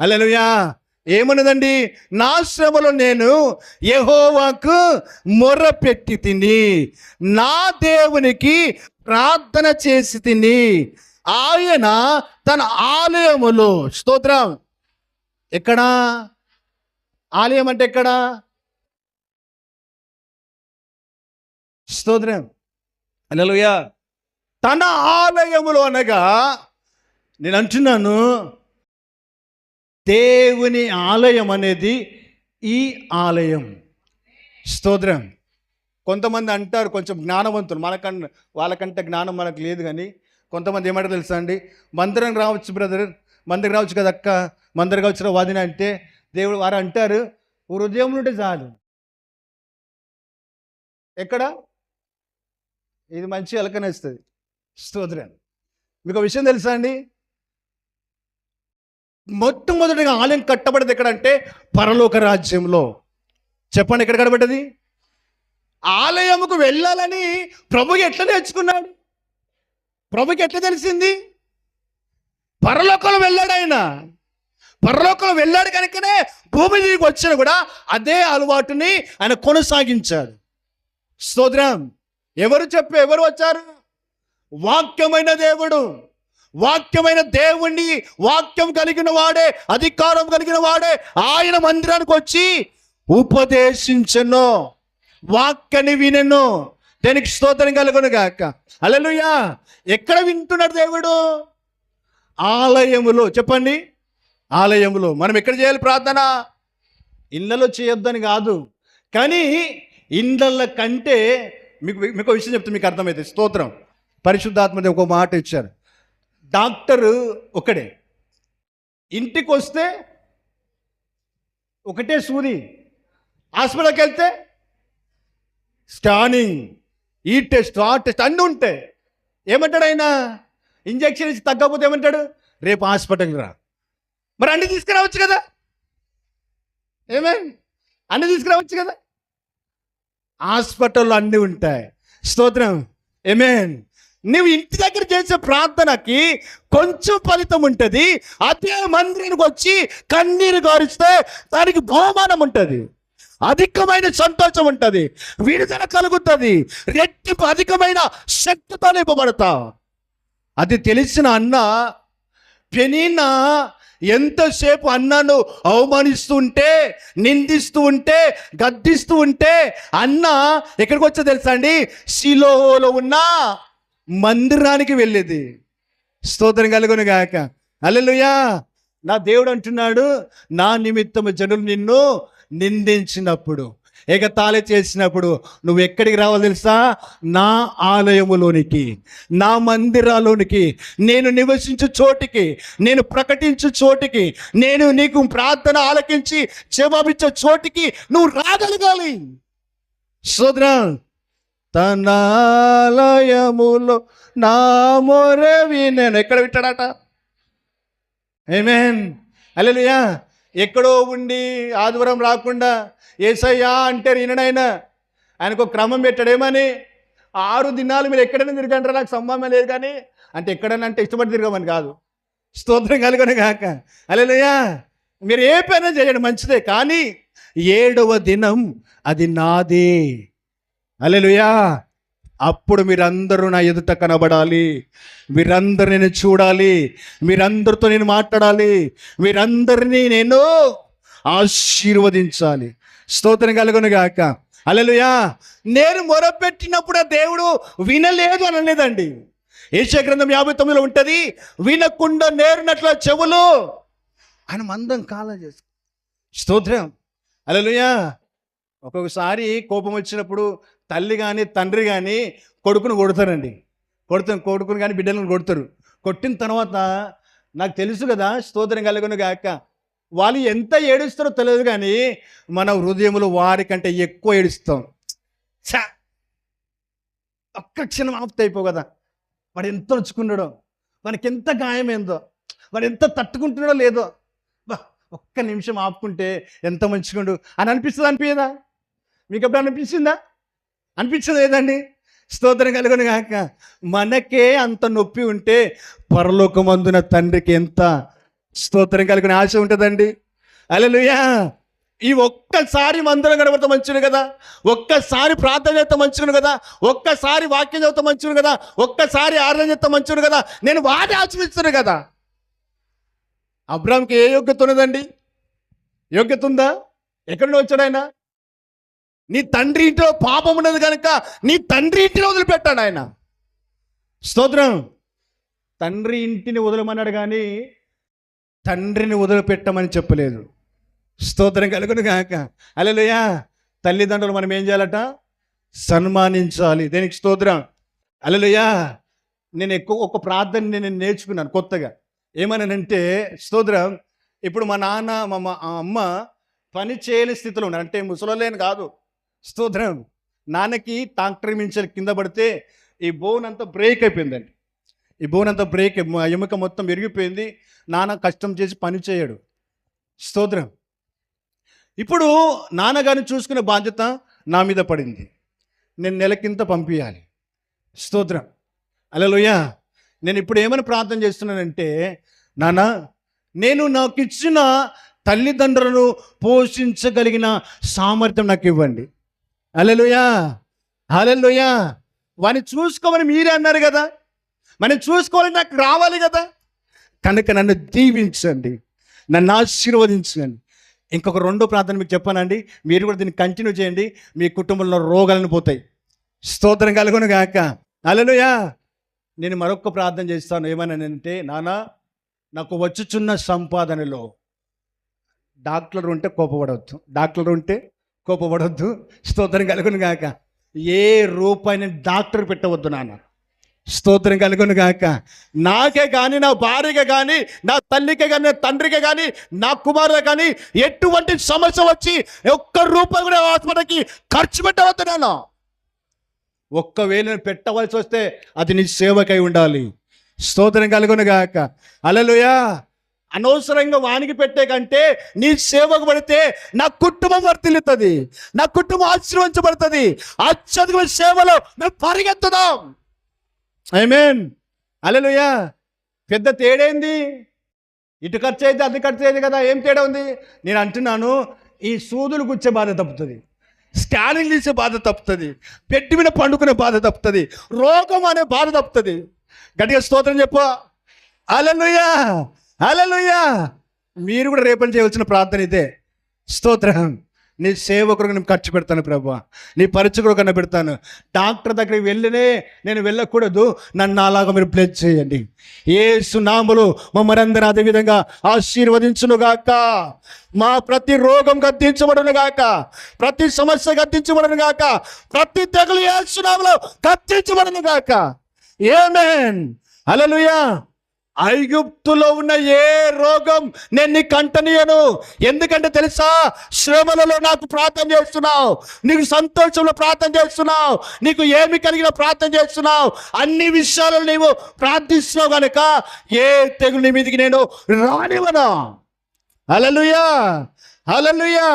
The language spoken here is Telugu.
హల్లెలూయా. ఏమన్నదండి? నా శ్రమలో నేను యెహోవాకు మొర్రపెట్టి తిని నా దేవునికి ప్రార్థన చేసి తిని ఆయన తన ఆలయములో, స్తోత్రం, ఎక్కడా? ఆలయం అంటే ఎక్కడా? స్తోత్రం, హల్లెలూయా. తన ఆలయములో అనగా నేను అంటున్నాను, దేవుని ఆలయం అనేది ఈ ఆలయం. స్తోత్రం. కొంతమంది అంటారు, కొంచెం జ్ఞానవంతులు, వాళ్ళకంటే జ్ఞానం మనకు లేదు, కానీ కొంతమంది ఏమంటారు తెలుసా అండి? మందిరం రావచ్చు బ్రదర్, మందిరం రావచ్చు కదా అక్క, మందిరం కావచ్చు వాదిన అంటే దేవుడు వారు అంటారు హృదయం ఉంటే చాలు. ఎక్కడ? ఇది మంచి ఎలకనేస్తుంది. స్తోత్రం. మీకు ఒక విషయం తెలుసా అండి? మొట్టమొదటిగా ఆలయం కట్టబడేది ఎక్కడంటే పరలోక రాజ్యంలో. చెప్పండి, ఎక్కడ కట్టబడ్డది? ఆలయముకు వెళ్ళాలని ప్రభు ఎట్లా నేర్చుకున్నాడు? ప్రభుకి ఎట్లా తెలిసింది? పరలోకంలో వెళ్ళాడు ఆయన. పరలోకంలో వెళ్ళాడు కనుకనే భూమి దిగి వచ్చిన కూడా అదే అలవాటుని ఆయన కొనసాగించాడు. స్తోత్రం. ఎవరు వచ్చారు? వాక్యమైన దేవుడు. వాక్యమైన దేవుణ్ణి, వాక్యం కలిగిన వాడే, అధికారం కలిగిన వాడే ఆయన మందిరానికి వచ్చి ఉపదేశించెను, వాక్యాన్ని వినెను. దేనికి స్తోత్రం కలుగును గాక. హల్లెలూయా. ఎక్కడ వింటున్నాడు దేవుడు? ఆలయములో. చెప్పండి, ఆలయములో. మనం ఎక్కడ చేయాలి ప్రార్థన? ఇళ్ళలో చేయొద్దని కాదు, కానీ ఇండ్ల కంటే మీకు విషయం చెప్తే మీకు అర్థమవుతుంది. స్తోత్రం. పరిశుద్ధాత్మ ఒక మాట ఇచ్చారు. డాక్టరు ఒకడే, ఇంటికి వస్తే ఒకటే సూది, హాస్పిటల్కి వెళ్తే స్కానింగ్, ఈ టెస్ట్, ఆ టెస్ట్ అన్నీ ఉంటాయి. ఏమంటాడు ఆయన? ఇంజక్షన్ ఇచ్చి తగ్గకపోతే ఏమంటాడు? రేపు హాస్పిటల్కి రా. మరి అన్నీ తీసుకురావచ్చు కదా, అన్నీ తీసుకురావచ్చు కదా. హాస్పిటల్లో అన్నీ ఉంటాయి. స్తోత్రం. ఏమేన్. నువ్వు ఇంటి దగ్గర చేసే ప్రార్థనకి కొంచెం ఫలితం ఉంటుంది. అదే మందిరానికి వచ్చి కన్నీరు గారిస్తే దానికి బహుమానం ఉంటుంది, అధికమైన సంతోషం ఉంటుంది, విడుదల కలుగుతుంది, రెట్టింపు అధికమైన శక్తితో నింపబడతా. అది తెలిసిన అన్న పెనీనా ఎంతసేపు అన్నను అవమానిస్తూ ఉంటే, నిందిస్తూ ఉంటే, గద్దిస్తూ ఉంటే అన్న ఎక్కడికి వచ్చా తెలుసా అండి? షిలోహులో ఉన్న మందిరానికి వెళ్ళేది. స్తోత్రం కలుగును గాక. హల్లెలూయా. నా దేవుడు అంటున్నాడు, నా నిమిత్తము జనులు నిన్ను నిందించినప్పుడు, ఎగతాళి చేసినప్పుడు నువ్వు ఎక్కడికి రావాలి తెలుసా? నా ఆలయములోనికి, నా మందిరాలోనికి, నేను నివసించు చోటికి, నేను ప్రకటించు చోటికి, నేను నీకు ప్రార్థన ఆలకించి జవాబిచ్చే చోటికి నువ్వు రాగలగాలి. సోదరా, తన ఆలయములో నా మొర్ర వినెను. ఎక్కడ వింటాడట? ఆమేన్. హల్లెలూయా. ఎక్కడో ఉండి ఆదివారం రాకుండా యేసయ్యా అంటే ఈయనైనా ఆయనకు క్రమం పెట్టాడేమని, 6 దినాలు మీరు ఎక్కడైనా తిరగంటారా, నాకు సంబంధం లేదు కానీ అంటే ఎక్కడైనా అంటే ఇష్టపడి తిరగమని కాదు. స్తోత్రం కలుగును గాక. హల్లెలూయా. మీరు ఏ పైన చేయండి మంచిదే, కానీ 7వ దినం అది నాదే. హల్లెలూయా. అప్పుడు మీరందరూ నా ఎదుట కనబడాలి, మీరందరూ నేను చూడాలి, మీరందరితో నేను మాట్లాడాలి, మీరందరినీ నేను ఆశీర్వదించాలి. స్తోత్రం కలుగును గాక. హల్లెలూయా. నేను మొరపెట్టినప్పుడు ఆ దేవుడు వినలేదు అనలేదండి. యెషయా గ్రంథం 59లో ఉంటుంది, వినకుండా నేరినట్ల చెవులు ఆయన మందం కాలం చేసు. స్తోత్రం. హల్లెలూయా. ఒక్కొక్కసారి కోపం వచ్చినప్పుడు తల్లి కానీ తండ్రి కానీ కొడుకును కొడతారండి. కొడుకుని కానీ బిడ్డలను కొడతారు. కొట్టిన తర్వాత నాకు తెలుసు కదా, స్తోత్రం కలుగును గాక, వాళ్ళు ఎంత ఏడుస్తారో తెలియదు, కానీ మన హృదయంలో వారికంటే ఎక్కువ ఏడుస్తాం. ఒక్క క్షణం ఆపుతా అయిపో కదా, వాడు ఎంత నొచ్చుకున్నాడో, వానికి ఎంత గాయమైందో, వాడు ఎంత తట్టుకుంటున్నాడో లేదో, ఒక్క నిమిషం ఆపుకుంటే ఎంత మంచిగుండు అని అనిపిస్తుందా? మీకు ఎప్పుడు అనిపించిందా? అనిపించదు లేదండి. స్తోత్రం కలుగును గాక. మనకే అంత నొప్పి ఉంటే పరలోకమందున తండ్రికి ఎంత స్తోత్రం కలిగిన ఆశ ఉంటుందండి. హల్లెలూయా. ఈ ఒక్కసారి మందిరం గడపడితే మంచిది కదా, ఒక్కసారి ప్రార్థన చేస్తే మంచిది కదా, ఒక్కసారి వాక్యం చదివితే మంచిది కదా, ఒక్కసారి ఆరాధన చేస్తే మంచిది కదా, నేను వాటి ఆశ్రయిస్తున్నాను కదా. అబ్రాహాంకి ఏ యోగ్యత ఉన్నదండి? యోగ్యత ఉందా? ఎక్కడి నుండి వచ్చాడు ఆయన? నీ తండ్రి ఇంటిలో పాపం ఉన్నది కనుక నీ తండ్రి ఇంటిని వదిలిపెట్టాడు ఆయన. స్తోత్రం. తండ్రి ఇంటిని వదలమన్నాడు కానీ తండ్రిని వదిలిపెట్టమని చెప్పలేదు. స్తోత్రం కలుగును గాక. హల్లెలూయా. తల్లిదండ్రులు మనం ఏం చేయాలట? సన్మానించాలి. దేనికి స్తోత్రం. హల్లెలూయా. నేను ఒక ప్రార్థన నేను నేర్చుకున్నాను కొత్తగా. ఏమనంటే స్తోత్రం, ఇప్పుడు మా నాన్న మా అమ్మ పని చేయని స్థితిలో ఉన్నారు, అంటే ముసలోళ్ళేని కాదు. స్తోత్రం. నాన్నకి ట్రాక్టర్ మించి కింద పడితే ఈ బోన్ అంతా బ్రేక్ అయిపోయిందండి. ఈ బోన్ అంతా బ్రేక్, ఎముక మొత్తం విరిగిపోయింది. నాన్న కష్టం చేసి పని చేయడు. స్తోత్రం. ఇప్పుడు నాన్నగారిని చూసుకునే బాధ్యత నా మీద పడింది. నేను నెలకింత పంపించాలి. స్తోత్రం. హల్లెలూయా. నేను ఇప్పుడు ఏమని ప్రార్థన చేస్తున్నానంటే, నాన్న నేను నాకు ఇచ్చిన తల్లిదండ్రులను పోషించగలిగిన సామర్థ్యం నాకు ఇవ్వండి. హల్లెలూయా. హల్లెలూయా. వాడిని చూసుకోమని మీరే అన్నారు కదా, మనం చూసుకోవాలని నాకు రావాలి కదా, కనుక నన్ను దీవించండి, నన్ను ఆశీర్వదించండి. ఇంకొక రెండో ప్రార్థన మీకు చెప్పానండి, మీరు కూడా దీన్ని కంటిన్యూ చేయండి, మీ కుటుంబంలో రోగాలను పోతాయి. స్తోత్రం కలుగును గాక. హల్లెలూయా. నేను మరొక ప్రార్థన చేస్తాను. ఏమనంటే, నాన్న నాకు వచ్చుచున్న సంపాదనలో డాక్టర్ ఉంటే కోపపడవద్దు. స్తోత్రం కలుగును గాక. ఏ రూపాయిని డాక్టర్ పెట్టవద్దు నాన్న. స్తోత్రం కలుగును గాక. నాకే కానీ, నా భార్యకే కానీ, నా తల్లికే కానీ, నా తండ్రికే కానీ, నా కుమారుడే కానీ ఎటువంటి సమస్య వచ్చి ఒక్క రూపాయి కూడా హాస్పిటల్కి ఖర్చు పెట్టవద్దు నాన్న. ఒక్కవేళ పెట్టవలసి వస్తే అది నీ సేవకై ఉండాలి. స్తోత్రం కలుగును గాక. హల్లెలూయా. అనవసరంగా వానికి పెట్టే కంటే నీ సేవకు పడితే నా కుటుంబం వర్తిల్లుతుంది, నా కుటుంబం ఆశీర్వదించబడుతుంది. అత్యధికమైన సేవలో మేము పరిగెత్తుదాం. ఆమేన్. హల్లెలూయా. పెద్ద తేడేంది? ఇటు ఖర్చు అయితే అది ఖర్చు అయింది కదా, ఏం తేడా ఉంది? నేను అంటున్నాను, ఈ సూదులు గుచ్చే బాధ తప్పుతుంది, స్కానింగ్ తీసే బాధ తప్పుతుంది, పెట్టి మీద పండుకునే బాధ తప్పుతుంది, రోగం అనే బాధ తప్పుతుంది. గట్టిగా స్తోత్రం చెప్పు. హల్లెలూయా. హల్లెలూయా. మీరు కూడా రేపని చేయవలసిన ప్రార్థన ఇదే. స్తోత్రం. నీ సేవకులకు నేను ఖర్చు పెడతాను ప్రభువా, నీ పరిచకుడు కన్నా పెడతాను. డాక్టర్ దగ్గరికి నేను వెళ్ళకూడదు, నన్ను అలాగా మీరు ప్లేస్ చేయండి. యేసు నామములో మమ్మల్ని అందరూ అదేవిధంగా ఆశీర్వదించును గాక. మా ప్రతి రోగం గద్దించబడును గాక, ప్రతి సమస్య గద్దించబడును గాక, ప్రతి తెగులు యేసు నామములో గద్దించబడును గాక. ఆమేన్. హల్లెలూయా. ఐగుప్తులో ఉన్న ఏ రోగం నేను నీకు అంటనీయను. ఎందుకంటే తెలుసా, శ్రమలలో నాకు ప్రార్థన చేస్తున్నావు, నీకు సంతోషంలో ప్రార్థన చేస్తున్నావు, నీకు ఏమి కలిగిన ప్రార్థన చేస్తున్నావు, అన్ని విషయాలలో నీవు ప్రార్థిస్తున్నావు కనుక ఏ తెగులు నీ మీదకి నేను రానివ్వను. హల్లెలూయా. హల్లెలూయా.